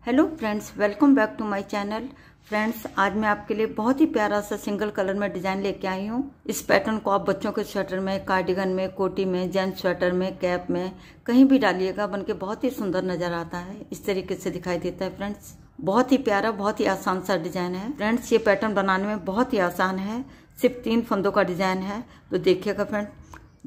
Hello friends, welcome back to my channel. Friends, आज मैं आपके लिए बहुत ही प्यारा सा सिंगल कलर में डिजाइन लेके आई हूँ। इस पैटर्न को आप बच्चों के स्वेटर में, कार्डिगन में, कोटी में, जेंट्स स्वेटर में, कैप में कहीं भी डालिएगा, बनके बहुत ही सुंदर नजर आता है। इस तरीके से दिखाई देता है। फ्रेंड्स, बहुत ही प्यारा, बहुत ही आसान सा डिजाइन है। फ्रेंड्स, ये पैटर्न बनाने में बहुत ही आसान है। सिर्फ 3 फंदों का डिजाइन है। तो देखिएगा फ्रेंड,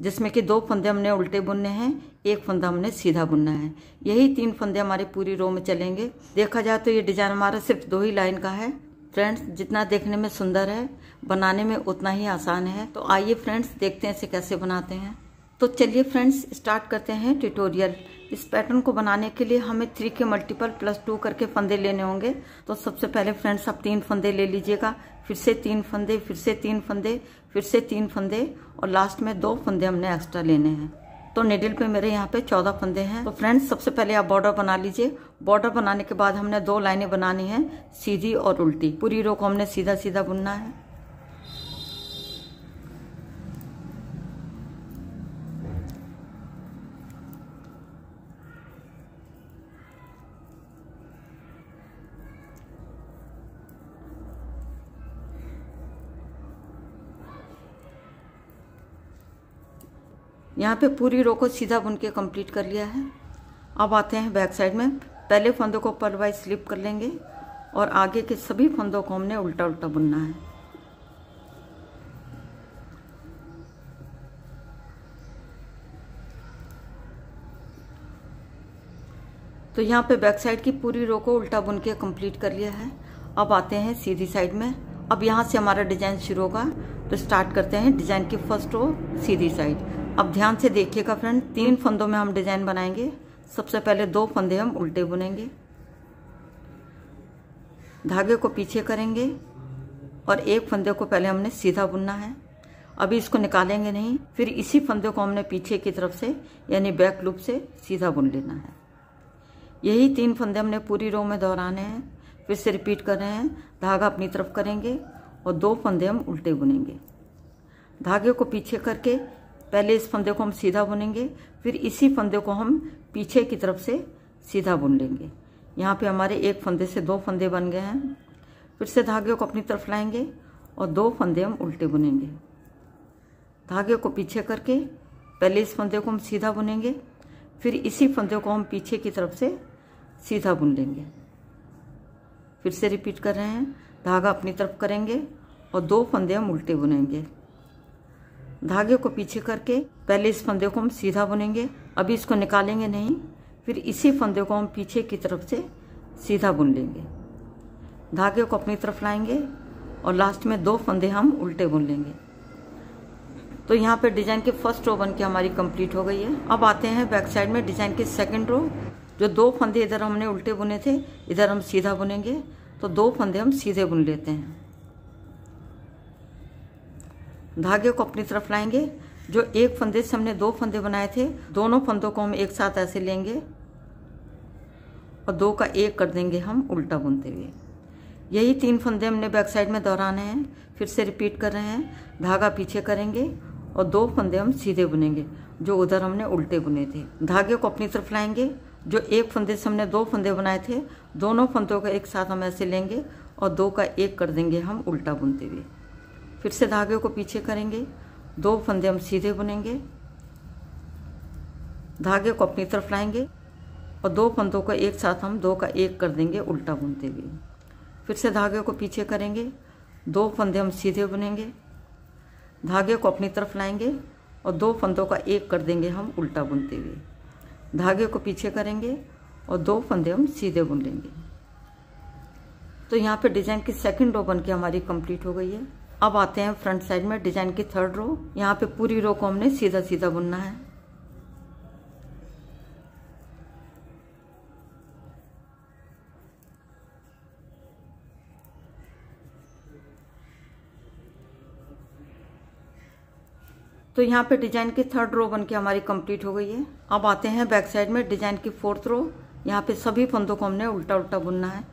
जिसमें कि 2 फंदे हमने उल्टे बुनने हैं, 1 फंदा हमने सीधा बुनना है। यही 3 फंदे हमारी पूरी रो में चलेंगे। देखा जाए तो ये डिजाइन हमारा सिर्फ 2 ही लाइन का है। फ्रेंड्स, जितना देखने में सुंदर है, बनाने में उतना ही आसान है। तो आइए फ्रेंड्स, देखते हैं इसे कैसे बनाते हैं। तो चलिए फ्रेंड्स, स्टार्ट करते हैं ट्यूटोरियल। इस पैटर्न को बनाने के लिए हमें 3 के मल्टीपल +2 करके फंदे लेने होंगे। तो सबसे पहले फ्रेंड्स, आप 3 फंदे ले लीजिएगा, फिर से 3 फंदे, फिर से 3 फंदे, फिर से 3 फंदे और लास्ट में 2 फंदे हमने एक्स्ट्रा लेने हैं। तो निडल पे मेरे यहाँ पे 14 फंदे हैं। तो फ्रेंड्स, सबसे पहले आप बॉर्डर बना लीजिए। बॉर्डर बनाने के बाद हमने 2 लाइनें बनानी है, सीधी और उल्टी। पूरी रो को हमने सीधा सीधा बुनना है। यहाँ पे पूरी रो को सीधा बुन के कंप्लीट कर लिया है। अब आते हैं बैक साइड में। पहले फंदों को पर वाइज स्लिप कर लेंगे और आगे के सभी फंदों को हमने उल्टा उल्टा बुनना है। तो यहाँ पे बैक साइड की पूरी रो को उल्टा बुन के कंप्लीट कर लिया है। अब आते हैं सीधी साइड में। अब यहाँ से हमारा डिजाइन शुरू होगा। तो स्टार्ट करते हैं डिजाइन की फर्स्ट रो, सीधी साइड। अब ध्यान से देखिएगा फ्रेंड, 3 फंदों में हम डिजाइन बनाएंगे। सबसे पहले 2 फंदे हम उल्टे बुनेंगे, धागे को पीछे करेंगे और 1 फंदे को पहले हमने सीधा बुनना है। अभी इसको निकालेंगे नहीं, फिर इसी फंदे को हमने पीछे की तरफ से यानी बैक लूप से सीधा बुन लेना है। यही 3 फंदे हमने पूरी रो में दोहराने हैं। फिर से रिपीट कर रहे हैं। धागा अपनी तरफ करेंगे और 2 फंदे हम उल्टे बुनेंगे। धागे को पीछे करके पहले इस फंदे को हम सीधा बुनेंगे, फिर इसी फंदे को हम पीछे की तरफ से सीधा बुन लेंगे। यहाँ पे हमारे 1 फंदे से 2 फंदे बन गए हैं। फिर से धागे को अपनी तरफ लाएंगे और 2 फंदे हम उल्टे बुनेंगे। धागे को पीछे करके पहले इस फंदे को हम सीधा बुनेंगे, फिर इसी फंदे को हम पीछे की तरफ से सीधा बुन लेंगे। फिर से रिपीट कर रहे हैं। धागा अपनी तरफ करेंगे और 2 फंदे हम उल्टे बुनेंगे। धागे को पीछे करके पहले इस फंदे को हम सीधा बुनेंगे। अभी इसको निकालेंगे नहीं, फिर इसी फंदे को हम पीछे की तरफ से सीधा बुन लेंगे। धागे को अपनी तरफ लाएंगे और लास्ट में 2 फंदे हम उल्टे बुन लेंगे। तो यहाँ पे डिजाइन की फर्स्ट रो बन के हमारी कंप्लीट हो गई है। अब आते हैं बैक साइड में डिजाइन की सेकंड रो। जो 2 फंदे इधर हमने उल्टे बुने थे, इधर हम सीधा बुनेंगे। तो 2 फंदे हम सीधे बुन लेते हैं। धागे को अपनी तरफ लाएंगे। जो 1 फंदे से हमने 2 फंदे बनाए थे, दोनों फंदों को हम एक साथ ऐसे लेंगे और 2 का 1 कर देंगे हम उल्टा बुनते हुए। यही 3 फंदे हमने बैक साइड में दोहराने हैं। फिर से रिपीट कर रहे हैं। धागा पीछे करेंगे और 2 फंदे हम सीधे बुनेंगे, जो उधर हमने उल्टे बुने थे। धागे को अपनी तरफ लाएंगे। जो 1 फंदे से हमने 2 फंदे बनाए थे, दोनों फंदों को एक साथ हम ऐसे लेंगे और 2 का 1 कर देंगे हम उल्टा बुनते हुए। फिर से धागे को पीछे करेंगे, 2 फंदे हम सीधे बुनेंगे। धागे को अपनी तरफ लाएंगे और 2 फंदों को एक साथ हम 2 का 1 कर देंगे उल्टा बुनते हुए। फिर से धागे को पीछे करेंगे, 2 फंदे हम सीधे बुनेंगे। धागे को अपनी तरफ लाएंगे और 2 फंदों का 1 कर देंगे हम उल्टा बुनते हुए। धागे को पीछे करेंगे और 2 फंदे हम सीधे बुन लेंगे। तो यहाँ पे डिजाइन की सेकंड रो बन के हमारी कंप्लीट हो गई है। अब आते हैं फ्रंट साइड में डिजाइन की थर्ड रो। यहाँ पे पूरी रो को हमने सीधा सीधा बुनना है। तो यहाँ पे डिजाइन की थर्ड रो बन के हमारी कंप्लीट हो गई है। अब आते हैं बैक साइड में डिजाइन की फोर्थ रो। यहाँ पे सभी फंदों को हमने उल्टा उल्टा बुनना है।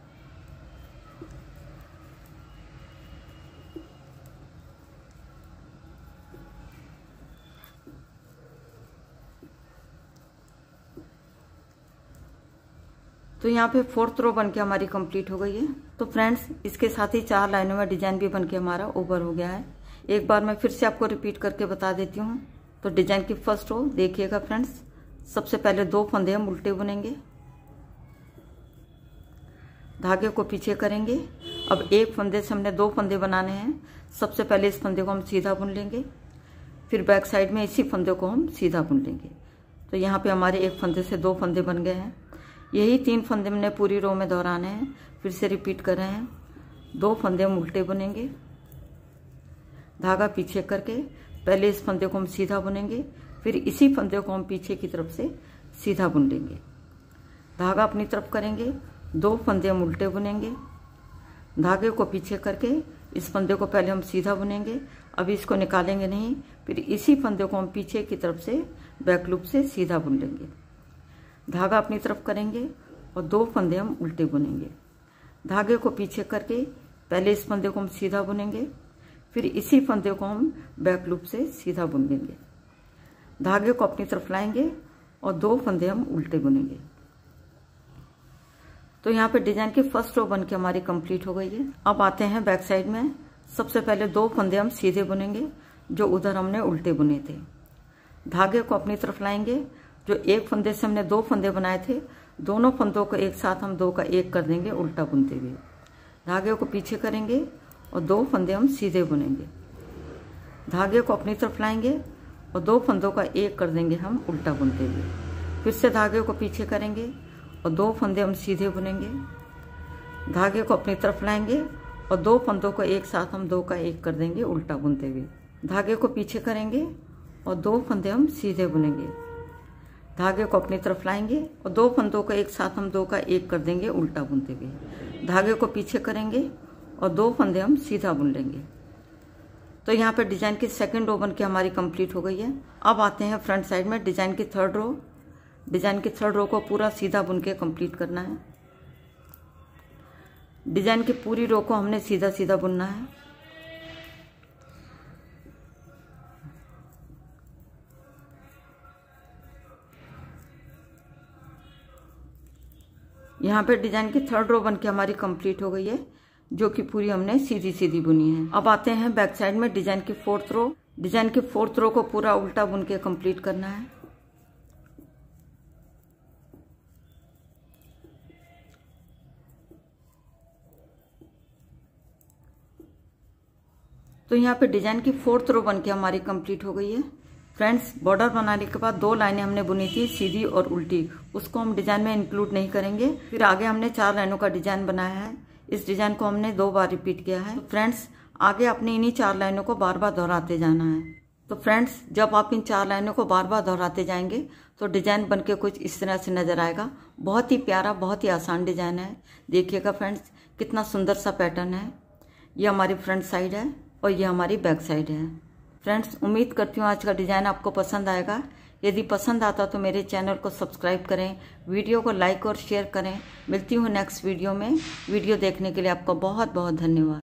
तो यहाँ पे 4th रो बन के हमारी कंप्लीट हो गई है। तो फ्रेंड्स इसके साथ ही 4 लाइनों में डिजाइन भी बन के हमारा ओवर हो गया है। एक बार मैं फिर से आपको रिपीट करके बता देती हूँ। तो डिजाइन की फर्स्ट रो देखिएगा फ्रेंड्स, सबसे पहले 2 फंदे हम उल्टे बुनेंगे, धागे को पीछे करेंगे। अब एक फंदे से हमने 2 फंदे बनाने हैं। सबसे पहले इस फंदे को हम सीधा बुन लेंगे, फिर बैक साइड में इसी फंदे को हम सीधा बुन लेंगे। तो यहाँ पे हमारे एक फंदे से 2 फंदे बन गए हैं। यही 3 फंदे हमने पूरी रो में दोहराने हैं। फिर से रिपीट कर रहे हैं। 2 फंदे हम उल्टे बुनेंगे, धागा पीछे करके पहले इस फंदे को हम सीधा बुनेंगे, फिर इसी फंदे को हम पीछे की तरफ से सीधा बुन लेंगे। धागा अपनी तरफ करेंगे, 2 फंदे हम उल्टे बुनेंगे, धागे को पीछे करके इस फंदे को पहले हम सीधा बुनेंगे। अभी इसको निकालेंगे नहीं, फिर इसी फंदे को हम पीछे की तरफ से बैक लूप से सीधा बुन लेंगे। धागा अपनी तरफ करेंगे और 2 फंदे हम उल्टे बुनेंगे, धागे को पीछे करके पहले इस फंदे को हम सीधा बुनेंगे, फिर इसी फंदे को हम बैक लूप से सीधा बुन लेंगे। धागे को अपनी तरफ लाएंगे और 2 फंदे हम उल्टे बुनेंगे। तो यहाँ पे डिजाइन की फर्स्ट रो बन के हमारी कंप्लीट हो गई है। अब आते हैं बैक साइड में। सबसे पहले 2 फंदे हम सीधे बुनेंगे जो उधर हमने उल्टे बुने थे। धागे को अपनी तरफ लाएंगे, जो एक फंदे से हमने 2 फंदे बनाए थे, दोनों फंदों को एक साथ हम 2 का 1 कर देंगे उल्टा बुनते हुए। धागे को पीछे करेंगे और 2 फंदे हम सीधे बुनेंगे। धागे को अपनी तरफ लाएंगे और 2 फंदों का 1 कर देंगे हम उल्टा बुनते हुए। फिर से धागे को पीछे करेंगे और 2 फंदे हम सीधे बुनेंगे। धागे को अपनी तरफ लाएंगे और 2 फंदों को एक साथ हम 2 का 1 कर देंगे उल्टा बुनते हुए। धागे को पीछे करेंगे और 2 फंदे हम सीधे बुनेंगे। धागे को अपनी तरफ लाएंगे और 2 फंदों को एक साथ हम 2 का 1 कर देंगे उल्टा बुनते हुए। धागे को पीछे करेंगे और 2 फंदे हम सीधा बुन लेंगे। तो यहाँ पे डिजाइन की सेकंड रो बन के हमारी कंप्लीट हो गई है। अब आते हैं फ्रंट साइड में डिजाइन की थर्ड रो। डिजाइन की थर्ड रो को पूरा सीधा बुन के कंप्लीट करना है। डिजाइन की पूरी रो को हमने सीधा सीधा बुनना है। यहाँ पे डिजाइन की थर्ड रो बन के हमारी कंप्लीट हो गई है, जो कि पूरी हमने सीधी सीधी बुनी है। अब आते हैं बैक साइड में डिजाइन की 4th रो। डिजाइन की 4th रो को पूरा उल्टा बुन के कंप्लीट करना है। तो यहाँ पे डिजाइन की 4th रो बन के हमारी कंप्लीट हो गई है। फ्रेंड्स बॉर्डर बनाने के बाद 2 लाइनें हमने बुनी थी सीधी और उल्टी, उसको हम डिजाइन में इंक्लूड नहीं करेंगे। फिर आगे हमने 4 लाइनों का डिजाइन बनाया है। इस डिजाइन को हमने 2 बार रिपीट किया है। तो फ्रेंड्स आगे अपने इन्हीं 4 लाइनों को बार बार दोहराते जाना है। तो फ्रेंड्स जब आप इन 4 लाइनों को बार बार दोहराते जाएंगे तो डिजाइन बनके कुछ इस तरह से नजर आएगा। बहुत ही प्यारा, बहुत ही आसान डिजाइन है। देखिएगा फ्रेंड्स कितना सुंदर सा पैटर्न है। ये हमारी फ्रंट साइड है और ये हमारी बैक साइड है। फ्रेंड्स उम्मीद करती हूँ आज का डिजाइन आपको पसंद आएगा। यदि पसंद आता तो मेरे चैनल को सब्सक्राइब करें, वीडियो को लाइक और शेयर करें। मिलती हूँ नेक्स्ट वीडियो में। वीडियो देखने के लिए आपका बहुत बहुत धन्यवाद।